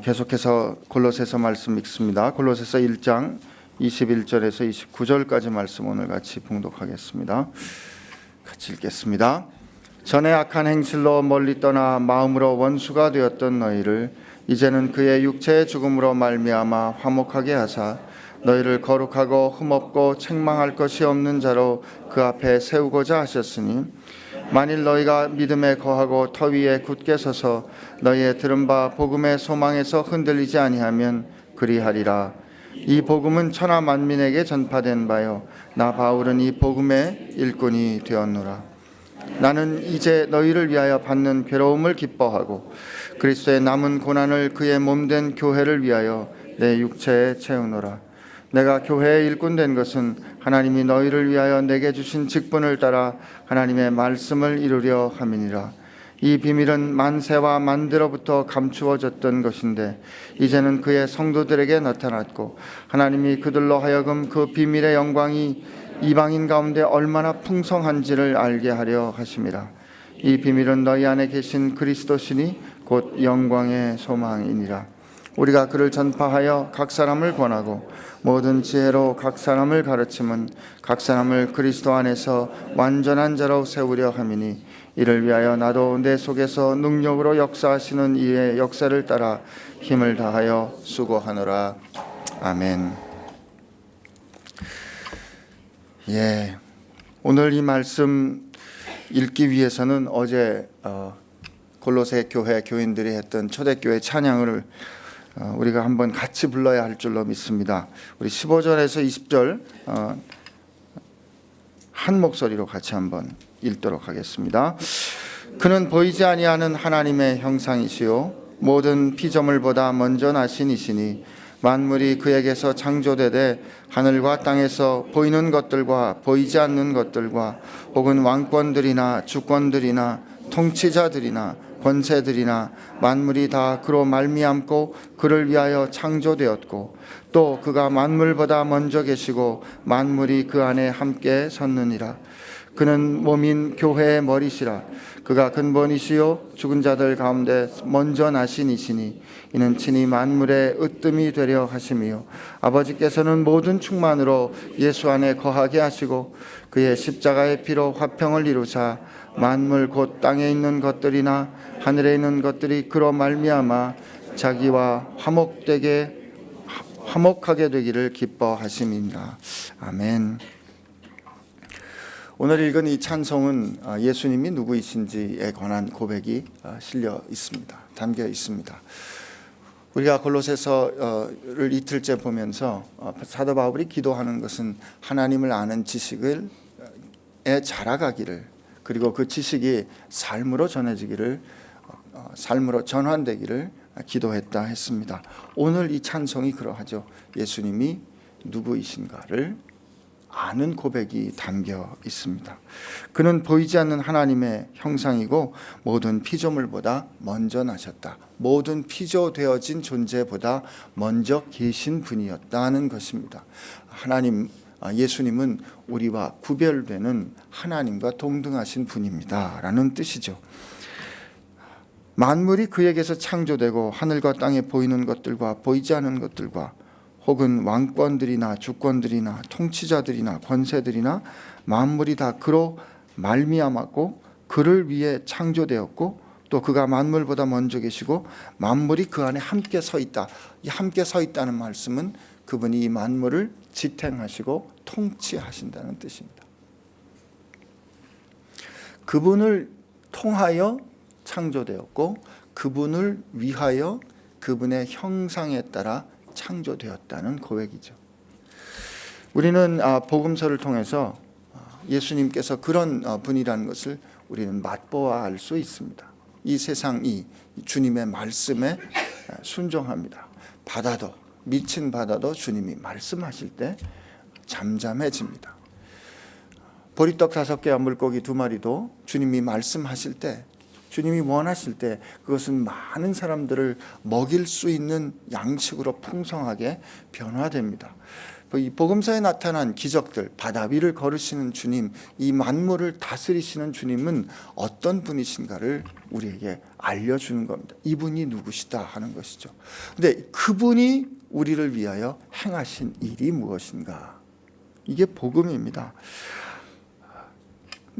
계속해서 골로새서 말씀 읽습니다. 골로새서 1장 21절에서 29절까지 말씀 오늘 같이 봉독하겠습니다. 같이 읽겠습니다. 전에 악한 행실로 멀리 떠나 마음으로 원수가 되었던 너희를 이제는 그의 육체의 죽음으로 말미암아 화목하게 하사 너희를 거룩하고 흠없고 책망할 것이 없는 자로 그 앞에 세우고자 하셨으니 만일 너희가 믿음에 거하고 터 위에 굳게 서서 너희의 들은 바 복음의 소망에서 흔들리지 아니하면 그리하리라. 이 복음은 천하 만민에게 전파된 바요 나 바울은 이 복음의 일꾼이 되었노라. 나는 이제 너희를 위하여 받는 괴로움을 기뻐하고 그리스도의 남은 고난을 그의 몸된 교회를 위하여 내 육체에 채우노라. 내가 교회의 일꾼 된 것은 하나님이 너희를 위하여 내게 주신 직분을 따라 하나님의 말씀을 이루려 함이니라. 이 비밀은 만세와 만대로부터 감추어졌던 것인데 이제는 그의 성도들에게 나타났고 하나님이 그들로 하여금 그 비밀의 영광이 이방인 가운데 얼마나 풍성한지를 알게 하려 하심이라. 이 비밀은 너희 안에 계신 그리스도시니 곧 영광의 소망이니라. 우리가 그를 전파하여 각 사람을 권하고 모든 지혜로 각 사람을 가르침은 각 사람을 그리스도 안에서 완전한 자로 세우려 함이니 이를 위하여 나도 내 속에서 능력으로 역사하시는 이의 역사를 따라 힘을 다하여 수고하노라. 아멘. 오늘 이 말씀 읽기 위해서는 어제 골로새 교회 교인들이 했던 초대교회 찬양을 우리가 한번 같이 불러야 할 줄로 믿습니다. 우리 15절에서 20절 한 목소리로 같이 한번 읽도록 하겠습니다. 그는 보이지 아니하는 하나님의 형상이시요 모든 피조물보다 먼저 나신 이시니 만물이 그에게서 창조되되 하늘과 땅에서 보이는 것들과 보이지 않는 것들과 혹은 왕권들이나 주권들이나 통치자들이나 권세들이나 만물이 다 그로 말미암고 그를 위하여 창조되었고 또 그가 만물보다 먼저 계시고 만물이 그 안에 함께 섰느니라. 그는 몸인 교회의 머리시라. 그가 근본이시요 죽은 자들 가운데 먼저 나신 이시니 이는 친히 만물의 으뜸이 되려 하심이요 아버지께서는 모든 충만으로 예수 안에 거하게 하시고 그의 십자가의 피로 화평을 이루사 만물 곧 땅에 있는 것들이나 하늘에 있는 것들이 그로 말미암아 자기와 화목하게 되기를 기뻐하심이니라. 아멘. 오늘 읽은 이 찬송은 예수님이 누구이신지에 관한 고백이 실려 있습니다. 담겨 있습니다. 우리가 골로새서를 이틀째 보면서 사도 바울이 기도하는 것은 하나님을 아는 지식에 자라가기를, 그리고 그 지식이 삶으로 전해지기를, 삶으로 전환되기를 기도했다 했습니다. 오늘 이 찬송이 그러하죠. 예수님이 누구이신가를 아는 고백이 담겨 있습니다. 그는 보이지 않는 하나님의 형상이고 모든 피조물보다 먼저 나셨다. 모든 피조되어진 존재보다 먼저 계신 분이었다는 것입니다. 예수님은 우리와 구별되는 하나님과 동등하신 분입니다 라는 뜻이죠. 만물이 그에게서 창조되고 하늘과 땅에 보이는 것들과 보이지 않는 것들과 혹은 왕권들이나 주권들이나 통치자들이나 권세들이나 만물이 다 그로 말미암았고 그를 위해 창조되었고 또 그가 만물보다 먼저 계시고 만물이 그 안에 함께 서 있다. 이 함께 서 있다는 말씀은 그분이 이 만물을 지탱하시고 통치하신다는 뜻입니다. 그분을 통하여 창조되었고 그분을 위하여 그분의 형상에 따라 창조되었다는 고백이죠. 우리는 복음서를 통해서 예수님께서 그런 분이라는 것을 우리는 맛보아 알 수 있습니다. 이 세상이 주님의 말씀에 순종합니다. 미친 바다도 주님이 말씀하실 때 잠잠해집니다. 보리떡 5개와 물고기 2마리도 주님이 말씀하실 때, 주님이 원하실 때 그것은 많은 사람들을 먹일 수 있는 양식으로 풍성하게 변화됩니다. 이 복음서에 나타난 기적들, 바다 위를 걸으시는 주님, 이 만물을 다스리시는 주님은 어떤 분이신가를 우리에게 알려주는 겁니다. 이분이 누구시다 하는 것이죠. 근데 그분이 우리를 위하여 행하신 일이 무엇인가? 이게 복음입니다.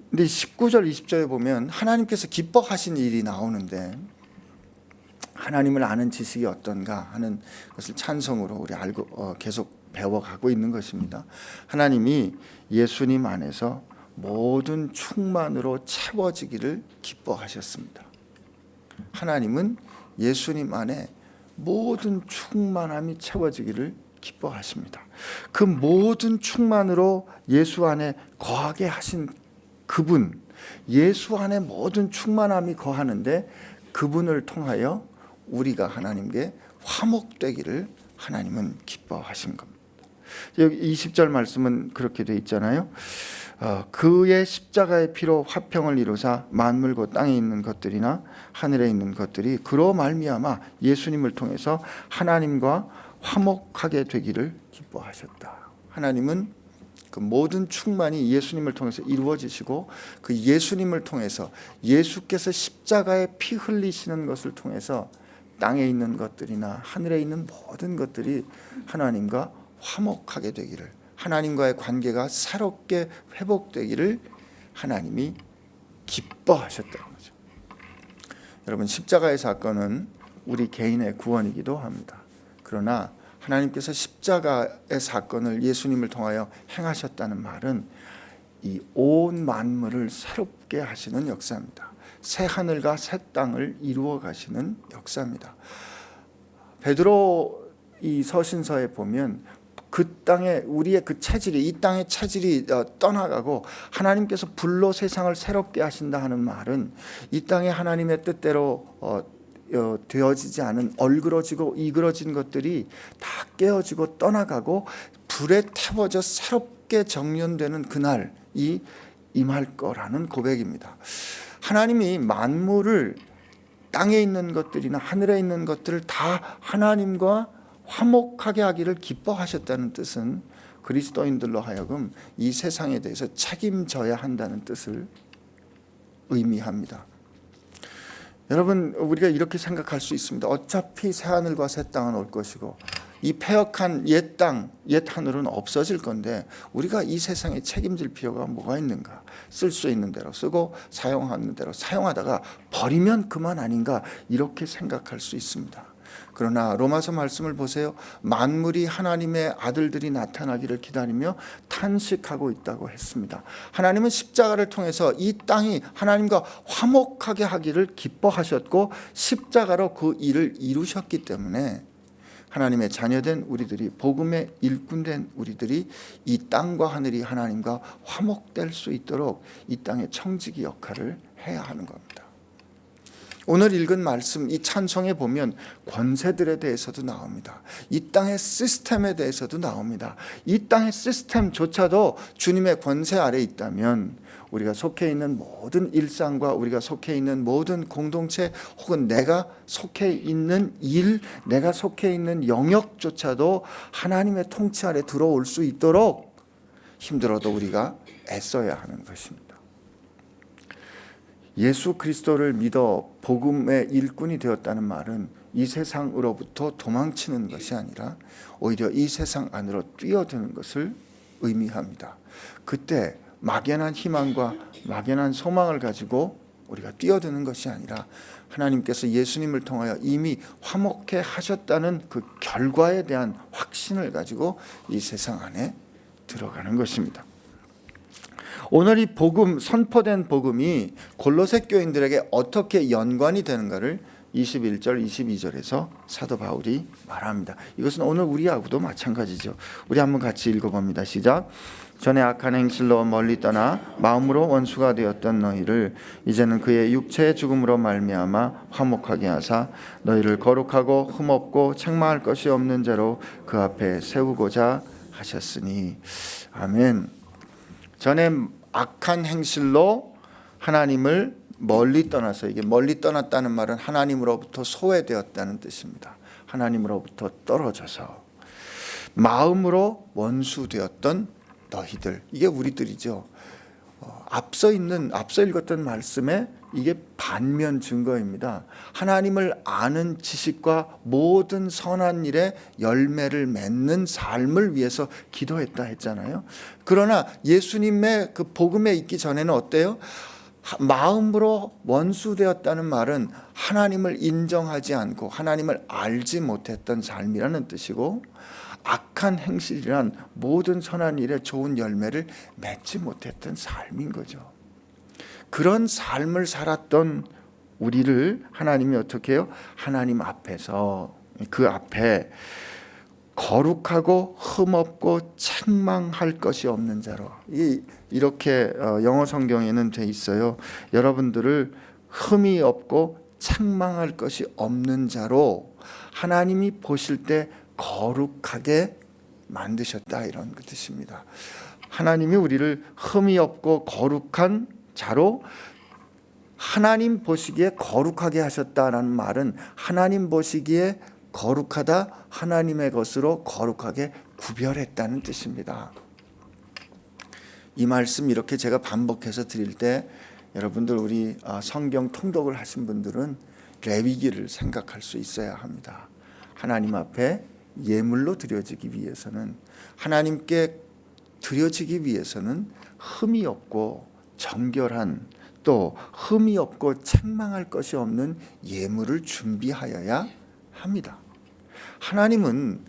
근데 19절 20절에 보면 하나님께서 기뻐하신 일이 나오는데, 하나님을 아는 지식이 어떤가 하는 것을 찬송으로 우리 알고 계속 배워가고 있는 것입니다. 하나님이 예수님 안에서 모든 충만으로 채워지기를 기뻐하셨습니다. 하나님은 예수님 안에 모든 충만함이 채워지기를 기뻐하십니다. 그 모든 충만으로 예수 안에 거하게 하신 그분, 예수 안에 모든 충만함이 거하는데 그분을 통하여 우리가 하나님께 화목되기를 하나님은 기뻐하신 겁니다. 여기 20절 말씀은 그렇게 돼 있잖아요. 그의 십자가의 피로 화평을 이루사 만물과 땅에 있는 것들이나 하늘에 있는 것들이 그로 말미암아 예수님을 통해서 하나님과 화목하게 되기를 기뻐하셨다. 하나님은 그 모든 충만이 예수님을 통해서 이루어지시고, 그 예수님을 통해서 예수께서 십자가에 피 흘리시는 것을 통해서 땅에 있는 것들이나 하늘에 있는 모든 것들이 하나님과 화목하게 되기를, 하나님과의 관계가 새롭게 회복되기를 하나님이 기뻐하셨다는 거죠. 여러분, 십자가의 사건은 우리 개인의 구원이기도 합니다. 그러나 하나님께서 십자가의 사건을 예수님을 통하여 행하셨다는 말은 이 온 만물을 새롭게 하시는 역사입니다. 새 하늘과 새 땅을 이루어 가시는 역사입니다. 베드로 이 서신서에 보면 그 땅에 우리의 그 체질이, 이 땅의 체질이 떠나가고 하나님께서 불로 세상을 새롭게 하신다 하는 말은 이 땅에 하나님의 뜻대로 되어지지 않은 얼그러지고 이그러진 것들이 다 깨어지고 떠나가고 불에 태워져 새롭게 정련되는 그날이 임할 거라는 고백입니다. 하나님이 만물을, 땅에 있는 것들이나 하늘에 있는 것들을 다 하나님과 화목하게 하기를 기뻐하셨다는 뜻은 그리스도인들로 하여금 이 세상에 대해서 책임져야 한다는 뜻을 의미합니다. 여러분, 우리가 이렇게 생각할 수 있습니다. 어차피 새하늘과 새 땅은 올 것이고 이 패역한 옛 땅, 옛 하늘은 없어질 건데 우리가 이 세상에 책임질 필요가 뭐가 있는가? 쓸 수 있는 대로 쓰고 사용하는 대로 사용하다가 버리면 그만 아닌가? 이렇게 생각할 수 있습니다. 그러나 로마서 말씀을 보세요. 만물이 하나님의 아들들이 나타나기를 기다리며 탄식하고 있다고 했습니다. 하나님은 십자가를 통해서 이 땅이 하나님과 화목하게 하기를 기뻐하셨고 십자가로 그 일을 이루셨기 때문에 하나님의 자녀된 우리들이, 복음의 일꾼된 우리들이 이 땅과 하늘이 하나님과 화목될 수 있도록 이 땅의 청지기 역할을 해야 하는 겁니다. 오늘 읽은 말씀, 이 찬송에 보면 권세들에 대해서도 나옵니다. 이 땅의 시스템에 대해서도 나옵니다. 이 땅의 시스템조차도 주님의 권세 아래 있다면 우리가 속해 있는 모든 일상과 우리가 속해 있는 모든 공동체 혹은 내가 속해 있는 일, 내가 속해 있는 영역조차도 하나님의 통치 아래 들어올 수 있도록 힘들어도 우리가 애써야 하는 것입니다. 예수 그리스도를 믿어 복음의 일꾼이 되었다는 말은 이 세상으로부터 도망치는 것이 아니라 오히려 이 세상 안으로 뛰어드는 것을 의미합니다. 그때 막연한 희망과 막연한 소망을 가지고 우리가 뛰어드는 것이 아니라 하나님께서 예수님을 통하여 이미 화목해 하셨다는 그 결과에 대한 확신을 가지고 이 세상 안에 들어가는 것입니다. 오늘 이 복음, 선포된 복음이 골로새 교인들에게 어떻게 연관이 되는가를 21절, 22절에서 사도 바울이 말합니다. 이것은 오늘 우리하고도 마찬가지죠. 우리 한번 같이 읽어봅니다. 시작. 전에 악한 행실로 멀리 떠나 마음으로 원수가 되었던 너희를 이제는 그의 육체의 죽음으로 말미암아 화목하게 하사 너희를 거룩하고 흠없고 책망할 것이 없는 자로 그 앞에 세우고자 하셨으니. 아멘. 전에 악한 행실로 하나님을 멀리 떠나서, 이게 멀리 떠났다는 말은 하나님으로부터 소외되었다는 뜻입니다. 하나님으로부터 떨어져서. 마음으로 원수 되었던 너희들, 이게 우리들이죠. 앞서 읽었던 말씀에 이게 반면 증거입니다. 하나님을 아는 지식과 모든 선한 일에 열매를 맺는 삶을 위해서 기도했다 했잖아요. 그러나 예수님의 그 복음에 있기 전에는 어때요? 마음으로 원수되었다는 말은 하나님을 인정하지 않고 하나님을 알지 못했던 삶이라는 뜻이고, 악한 행실이란 모든 선한 일에 좋은 열매를 맺지 못했던 삶인 거죠. 그런 삶을 살았던 우리를 하나님이 어떻게 해요? 하나님 앞에서, 그 앞에 거룩하고 흠없고 책망할 것이 없는 자로, 이렇게 영어 성경에는 돼 있어요. 여러분들을 흠이 없고 책망할 것이 없는 자로 하나님이 보실 때 거룩하게 만드셨다, 이런 뜻입니다. 하나님이 우리를 흠이 없고 거룩한 자로 하나님 보시기에 거룩하게 하셨다라는 말은 하나님 보시기에 거룩하다, 하나님의 것으로 거룩하게 구별했다는 뜻입니다. 이 말씀 이렇게 제가 반복해서 드릴 때 여러분들, 우리 성경 통독을 하신 분들은 레위기를 생각할 수 있어야 합니다. 하나님 앞에 예물로 드려지기 위해서는, 하나님께 드려지기 위해서는 흠이 없고 정결한, 또 흠이 없고 책망할 것이 없는 예물을 준비하여야 합니다. 하나님은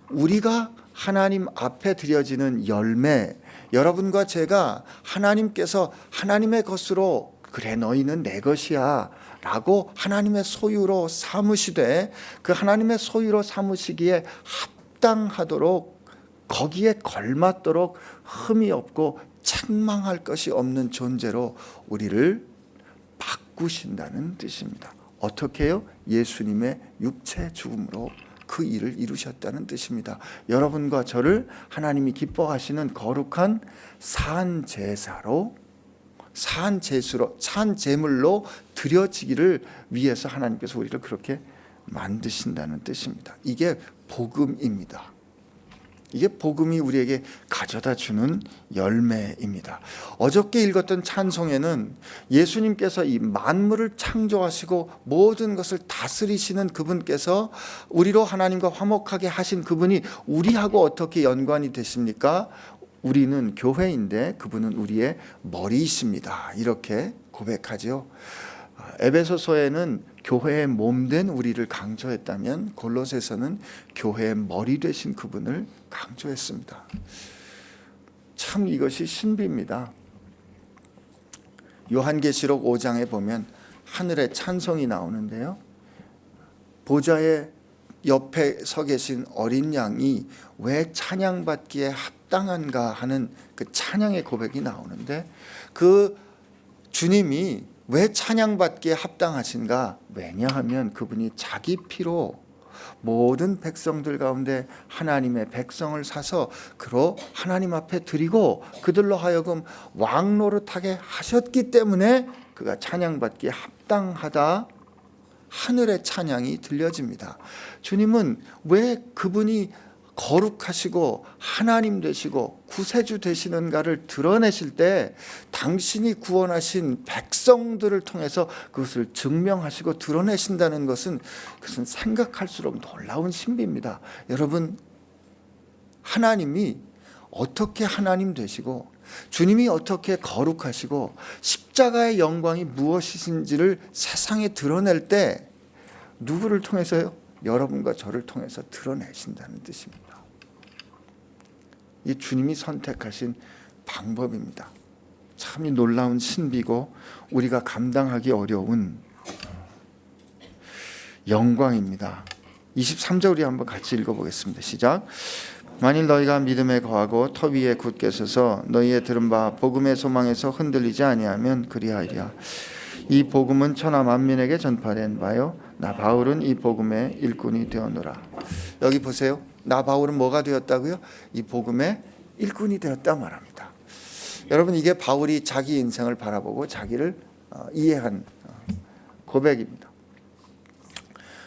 우리가 하나님 앞에 드려지는 열매, 여러분과 제가 하나님께서 하나님의 것으로, 그래 너희는 내 것이야 라고 하나님의 소유로 삼으시되, 그 하나님의 소유로 삼으시기에 합당하도록, 거기에 걸맞도록 흠이 없고 책망할 것이 없는 존재로 우리를 바꾸신다는 뜻입니다. 어떻게 해요? 예수님의 육체 죽음으로 그 일을 이루셨다는 뜻입니다. 여러분과 저를 하나님이 기뻐하시는 거룩한 산 제사로, 산 제물로 드려지기를 위해서 하나님께서 우리를 그렇게 만드신다는 뜻입니다. 이게 복음입니다. 이게 복음이 우리에게 가져다 주는 열매입니다. 어저께 읽었던 찬송에는 예수님께서 이 만물을 창조하시고 모든 것을 다스리시는 그분께서, 우리로 하나님과 화목하게 하신 그분이 우리하고 어떻게 연관이 되십니까? 우리는 교회인데 그분은 우리의 머리이십니다. 이렇게 고백하죠. 에베소서에는 교회의 몸된 우리를 강조했다면, 골로새서는 교회의 머리 되신 그분을 강조했습니다. 참 이것이 신비입니다. 요한계시록 5장에 보면 하늘의 찬송이 나오는데요, 보좌의 옆에 서 계신 어린 양이 왜 찬양받기에 합당한가 하는 그 찬양의 고백이 나오는데, 그 주님이 왜 찬양받기에 합당하신가? 왜냐하면 그분이 자기 피로 모든 백성들 가운데 하나님의 백성을 사서 그로 하나님 앞에 드리고 그들로 하여금 왕 노릇하게 하셨기 때문에 그가 찬양받기에 합당하다, 하늘의 찬양이 들려집니다. 주님은 왜 그분이 거룩하시고 하나님 되시고 구세주 되시는가를 드러내실 때, 당신이 구원하신 백성들을 통해서 그것을 증명하시고 드러내신다는 것은, 그것은 생각할수록 놀라운 신비입니다. 여러분, 하나님이 어떻게 하나님 되시고 주님이 어떻게 거룩하시고 십자가의 영광이 무엇이신지를 세상에 드러낼 때 누구를 통해서요? 여러분과 저를 통해서 드러내신다는 뜻입니다. 이 주님이 선택하신 방법입니다. 참 놀라운 신비고 우리가 감당하기 어려운 영광입니다. 23절 우리 한번 같이 읽어보겠습니다. 시작. 만일 너희가 믿음에 거하고 터 위에 굳게 서서 너희의 들은 바 복음의 소망에서 흔들리지 아니하면 그리하리라. 이 복음은 천하 만민에게 전파된 바요, 나 바울은 이 복음의 일꾼이 되었노라. 여기 보세요. 나 바울은 뭐가 되었다고요? 이 복음의 일꾼이 되었다 말합니다. 여러분, 이게 바울이 자기 인생을 바라보고 자기를 이해한 고백입니다.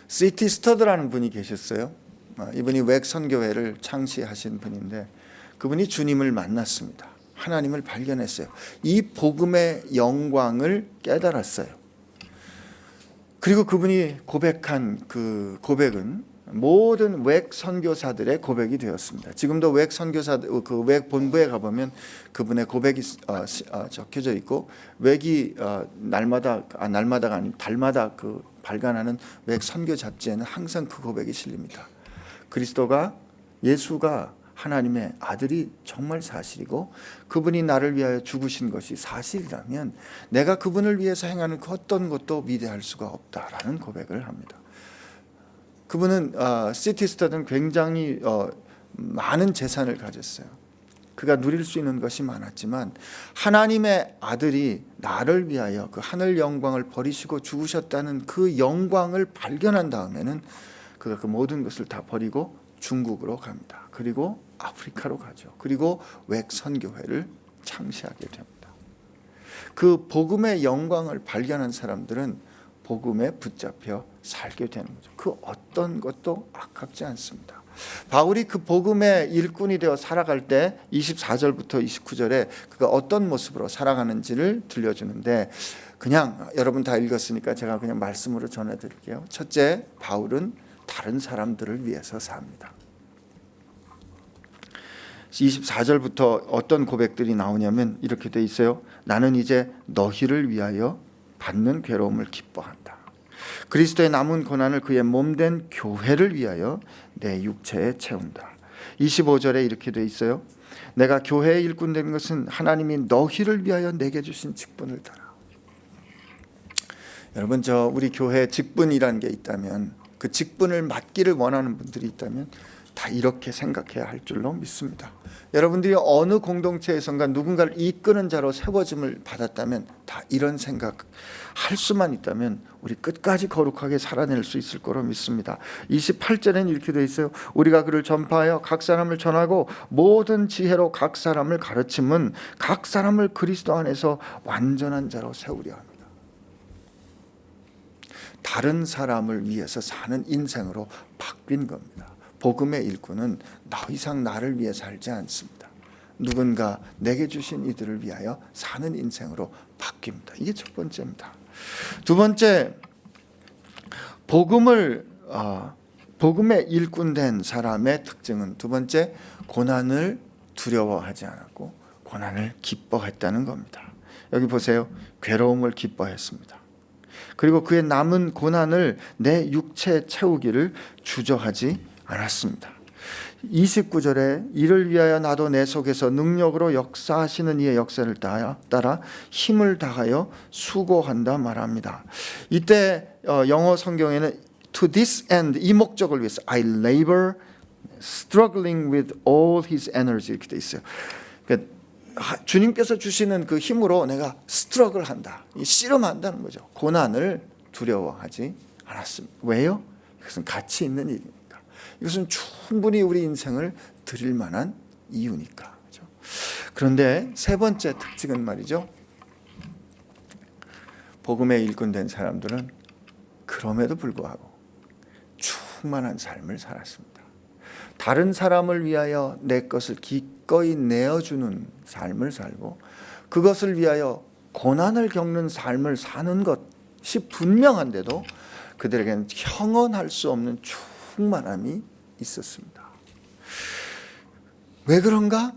C.T. 스터드라는 분이 계셨어요. 이분이 웩선교회를 창시하신 분인데 그분이 주님을 만났습니다. 하나님을 발견했어요. 이 복음의 영광을 깨달았어요. 그리고 그분이 고백한 그 고백은 모든 웩 선교사들의 고백이 되었습니다. 지금도 웩 선교사들 그 웩 본부에 가보면 그분의 고백이 적혀져 있고 웩이 날마다가 아닌 달마다 그 발간하는 웩 선교 잡지에는 항상 그 고백이 실립니다. 그리스도가 예수가 하나님의 아들이 정말 사실이고 그분이 나를 위하여 죽으신 것이 사실이라면 내가 그분을 위해서 행하는 그 어떤 것도 위대할 수가 없다라는 고백을 합니다. 그분은 시티스터든 굉장히 많은 재산을 가졌어요. 그가 누릴 수 있는 것이 많았지만 하나님의 아들이 나를 위하여 그 하늘 영광을 버리시고 죽으셨다는 그 영광을 발견한 다음에는 그가 그 모든 것을 다 버리고 중국으로 갑니다. 그리고 아프리카로 가죠. 그리고 웩 선교회를 창시하게 됩니다. 그 복음의 영광을 발견한 사람들은 복음에 붙잡혀 살게 되는 거죠. 그 어떤 것도 아깝지 않습니다. 바울이 그 복음의 일꾼이 되어 살아갈 때 24절부터 29절에 그가 어떤 모습으로 살아가는지를 들려주는데 그냥 여러분 다 읽었으니까 제가 그냥 말씀으로 전해드릴게요. 첫째, 바울은 다른 사람들을 위해서 삽니다. 24절부터 어떤 고백들이 나오냐면 이렇게 돼 있어요. 나는 이제 너희를 위하여 받는 괴로움을 기뻐한다. 그리스도의 남은 고난을 그의 몸된 교회를 위하여 내 육체에 채운다. 25절에 이렇게 돼 있어요. 내가 교회의 일꾼 된 것은 하나님이 너희를 위하여 내게 주신 직분을 따라. 여러분 우리 교회 직분이라는 게 있다면 그 직분을 맡기를 원하는 분들이 있다면 다 이렇게 생각해야 할 줄로 믿습니다. 여러분들이 어느 공동체에선가 누군가를 이끄는 자로 세워짐을 받았다면 다 이런 생각 할 수만 있다면 우리 끝까지 거룩하게 살아낼 수 있을 거로 믿습니다. 28절에는 이렇게 되어 있어요. 우리가 그를 전파하여 각 사람을 전하고 모든 지혜로 각 사람을 가르침은 각 사람을 그리스도 안에서 완전한 자로 세우려 합니다. 다른 사람을 위해서 사는 인생으로 바뀐 겁니다. 복음의 일꾼은 더 이상 나를 위해 살지 않습니다. 누군가 내게 주신 이들을 위하여 사는 인생으로 바뀝니다. 이게 첫 번째입니다. 두 번째, 복음의 일꾼 된 사람의 특징은 두 번째, 고난을 두려워하지 않았고 고난을 기뻐했다는 겁니다. 여기 보세요. 괴로움을 기뻐했습니다. 그리고 그의 남은 고난을 내 육체에 채우기를 주저하지 않았습니다. 29절에 이를 위하여 나도 내 속에서 능력으로 역사하시는 이의 역사를 따라 힘을 다하여 수고한다 말합니다. 이때 영어 성경에는 to this end, 이 목적을 위해서 I labor struggling with all his energy 이렇게 돼 있어요. 그러니까 주님께서 주시는 그 힘으로 내가 스트러글 한다, 씨름한다는 거죠. 고난을 두려워하지 않았습니다. 왜요? 이것은 가치 있는 일입니다. 이것은 충분히 우리 인생을 드릴 만한 이유니까. 그렇죠? 그런데 세 번째 특징은 말이죠. 복음의 일꾼 된 사람들은 그럼에도 불구하고 충만한 삶을 살았습니다. 다른 사람을 위하여 내 것을 기꺼이 내어주는 삶을 살고 그것을 위하여 고난을 겪는 삶을 사는 것이 분명한데도 그들에게는 형언할 수 없는 충만함이 있었습니다. 왜 그런가?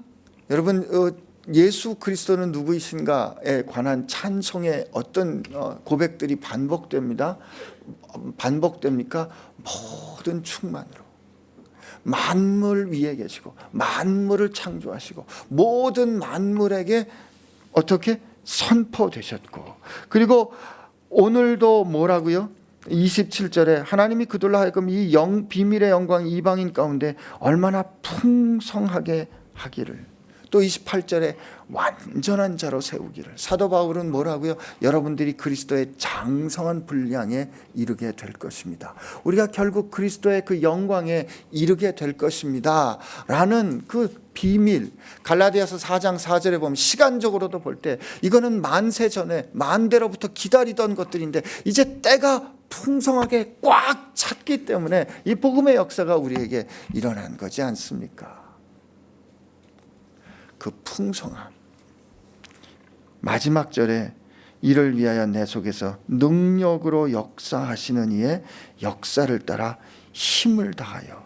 여러분, 예수 그리스도는 누구이신가에 관한 찬송의 어떤 고백들이 반복됩니까? 모든 충만으로 만물 위에 계시고 만물을 창조하시고 모든 만물에게 어떻게 선포되셨고 그리고 오늘도 뭐라고요? 27절에 하나님이 그들로 하여금 이 비밀의 영광 이방인 가운데 얼마나 풍성하게 하기를, 또 28절에 완전한 자로 세우기를. 사도 바울은 뭐라고요? 여러분들이 그리스도의 장성한 분량에 이르게 될 것입니다. 우리가 결국 그리스도의 그 영광에 이르게 될 것입니다 라는 그 비밀, 갈라디아서 4장 4절에 보면 시간적으로도 볼 때 이거는 만세 전에 만대로부터 기다리던 것들인데 이제 때가 풍성하게 꽉 차 찾기 때문에 이 복음의 역사가 우리에게 일어난 거지 않습니까? 그 풍성함. 마지막 절에 이를 위하여 내 속에서 능력으로 역사하시는 이의 역사를 따라 힘을 다하여.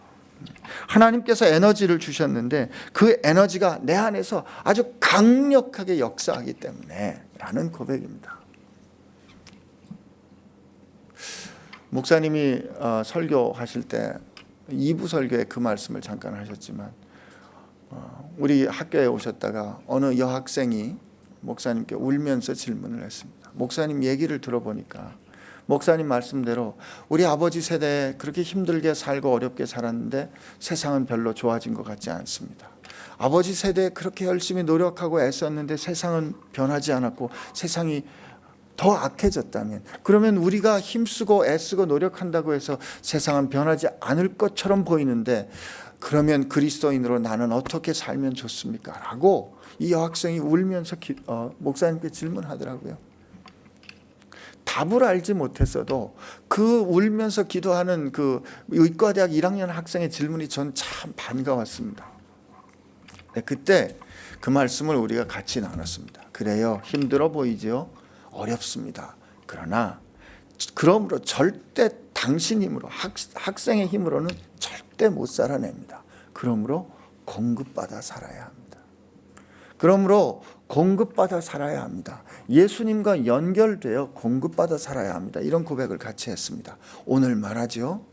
하나님께서 에너지를 주셨는데 그 에너지가 내 안에서 아주 강력하게 역사하기 때문에 라는 고백입니다. 목사님이 설교하실 때 2부 설교에 그 말씀을 잠깐 하셨지만 우리 학교에 오셨다가 어느 여학생이 목사님께 울면서 질문을 했습니다. 목사님 얘기를 들어보니까 목사님 말씀대로 우리 아버지 세대에 그렇게 힘들게 살고 어렵게 살았는데 세상은 별로 좋아진 것 같지 않습니다. 아버지 세대에 그렇게 열심히 노력하고 애썼는데 세상은 변하지 않았고 세상이 더 악해졌다면, 그러면 우리가 힘쓰고 애쓰고 노력한다고 해서 세상은 변하지 않을 것처럼 보이는데 그러면 그리스도인으로 나는 어떻게 살면 좋습니까? 라고 이 여학생이 울면서 목사님께 질문하더라고요. 답을 알지 못했어도 그 울면서 기도하는 그 의과대학 1학년 학생의 질문이 전 참 반가웠습니다. 그때 그 말씀을 우리가 같이 나눴습니다. 그래요, 힘들어 보이죠? 어렵습니다. 그러므로 절대 당신 힘으로, 학생의 힘으로는 절대 못 살아냅니다. 그러므로 공급받아 살아야 합니다. 그러므로 공급받아 살아야 합니다. 예수님과 연결되어 공급받아 살아야 합니다. 이런 고백을 같이 했습니다. 오늘 말하죠.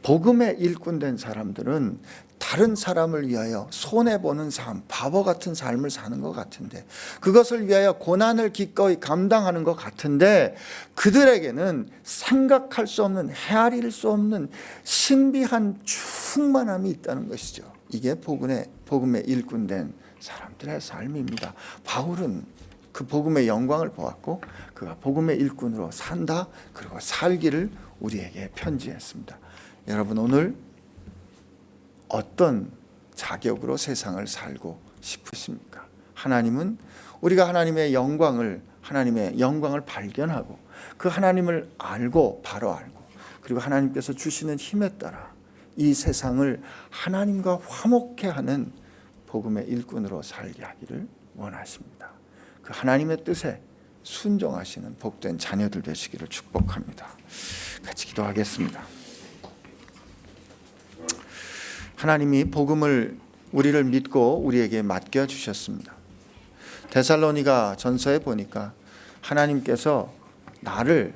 복음의 일꾼된 사람들은 다른 사람을 위하여 손해보는 삶, 바보 같은 삶을 사는 것 같은데, 그것을 위하여 고난을 기꺼이 감당하는 것 같은데, 그들에게는 생각할 수 없는, 헤아릴 수 없는 신비한 충만함이 있다는 것이죠. 이게 복음의 일꾼된 사람들의 삶입니다. 바울은 그 복음의 영광을 보았고 그가 복음의 일꾼으로 산다, 그리고 살기를 우리에게 편지했습니다. 여러분, 오늘 어떤 자격으로 세상을 살고 싶으십니까? 하나님은 우리가 하나님의 영광을 발견하고 그 하나님을 알고, 바로 알고, 그리고 하나님께서 주시는 힘에 따라 이 세상을 하나님과 화목해 하는 복음의 일꾼으로 살게 하기를 원하십니다. 그 하나님의 뜻에 순종하시는 복된 자녀들 되시기를 축복합니다. 같이 기도하겠습니다. 하나님이 복음을 우리를 믿고 우리에게 맡겨주셨습니다. 데살로니가 전서에 보니까 하나님께서 나를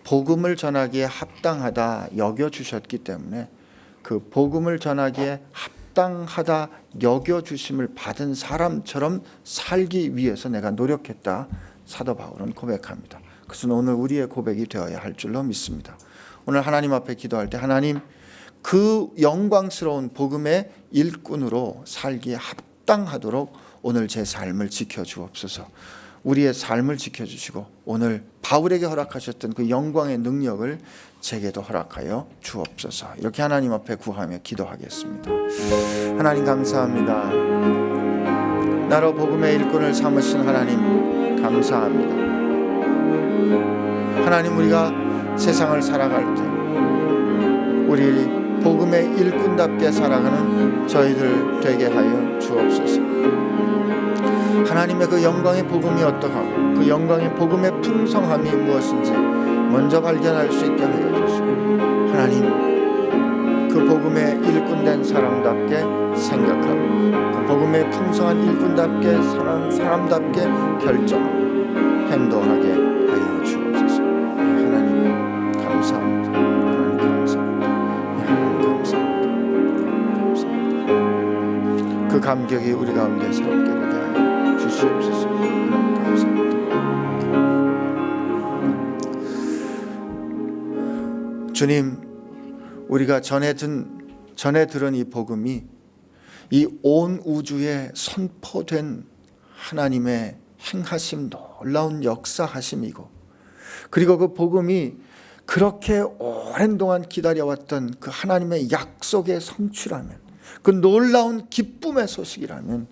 복음을 전하기에 합당하다 여겨주셨기 때문에 그 복음을 전하기에 합당하다 여겨주심을 받은 사람처럼 살기 위해서 내가 노력했다, 사도 바울은 고백합니다. 그것은 오늘 우리의 고백이 되어야 할 줄로 믿습니다. 오늘 하나님 앞에 기도할 때 하나님, 그 영광스러운 복음의 일꾼으로 살기에 합당하도록 오늘 제 삶을 지켜주옵소서. 우리의 삶을 지켜주시고 오늘 바울에게 허락하셨던 그 영광의 능력을 제게도 허락하여 주옵소서. 이렇게 하나님 앞에 구하며 기도하겠습니다. 하나님 감사합니다. 나로 복음의 일꾼을 삼으신 하나님 감사합니다. 하나님, 우리가 세상을 살아갈 때 우리 복음의 일꾼답게 살아가는 저희들 되게 하여 주옵소서. 하나님의 그 영광의 복음이 어떠하고 그 영광의 복음의 풍성함이 무엇인지 먼저 발견할 수 있게 하여 주시고, 하나님, 그 복음의 일꾼된 사람답게 생각하고 그 복음의 풍성한 일꾼답게 사람답게 결정하고 행동하게 하여 주옵소서. 하나님 감사합니다. 하나님 감사합니다. 하나님 감사합니다. 감사합니다. 그 감격이 우리 가운데 새롭게 되게 하여 주시옵소서. 하나님 감사합니다. 주님, 우리가 전에 들은 이 복음이 이 온 우주에 선포된 하나님의 행하심, 놀라운 역사하심이고, 그리고 그 복음이 그렇게 오랜 동안 기다려왔던 그 하나님의 약속의 성취라면, 그 놀라운 기쁨의 소식이라면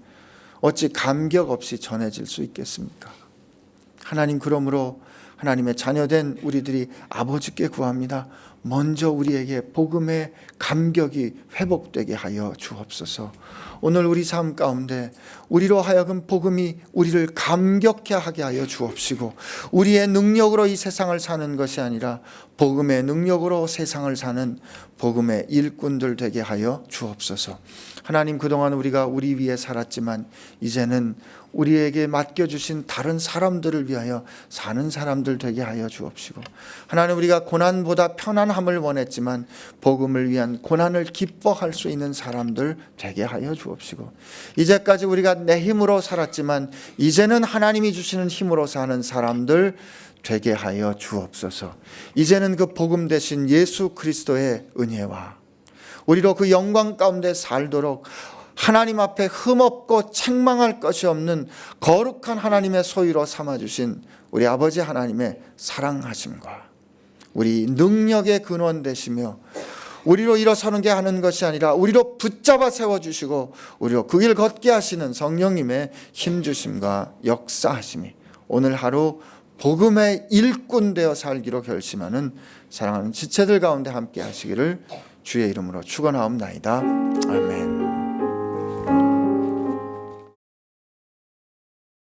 어찌 감격 없이 전해질 수 있겠습니까? 하나님, 그러므로 하나님의 자녀된 우리들이 아버지께 구합니다. 먼저 우리에게 복음의 감격이 회복되게 하여 주옵소서. 오늘 우리 삶 가운데 우리로 하여금 복음이 우리를 감격케 하게 하여 주옵시고, 우리의 능력으로 이 세상을 사는 것이 아니라 복음의 능력으로 세상을 사는 복음의 일꾼들 되게 하여 주옵소서. 하나님, 그동안 우리가 우리 위해 살았지만 이제는 우리에게 맡겨주신 다른 사람들을 위하여 사는 사람들 되게 하여 주옵시고, 하나님, 우리가 고난보다 편안함을 원했지만 복음을 위한 고난을 기뻐할 수 있는 사람들 되게 하여 주옵시고, 이제까지 우리가 내 힘으로 살았지만 이제는 하나님이 주시는 힘으로 사는 사람들 되게 하여 주옵소서. 이제는 그 복음 대신 예수 그리스도의 은혜와 우리로 그 영광 가운데 살도록 하나님 앞에 흠없고 책망할 것이 없는 거룩한 하나님의 소유로 삼아주신 우리 아버지 하나님의 사랑하심과 우리 능력의 근원 되시며, 우리로 일어서는 게 하는 것이 아니라 우리로 붙잡아 세워주시고 우리로 그 길 걷게 하시는 성령님의 힘주심과 역사하심이 오늘 하루 복음의 일꾼 되어 살기로 결심하는 사랑하는 지체들 가운데 함께 하시기를 주의 이름으로 축원하옵나이다. 아멘.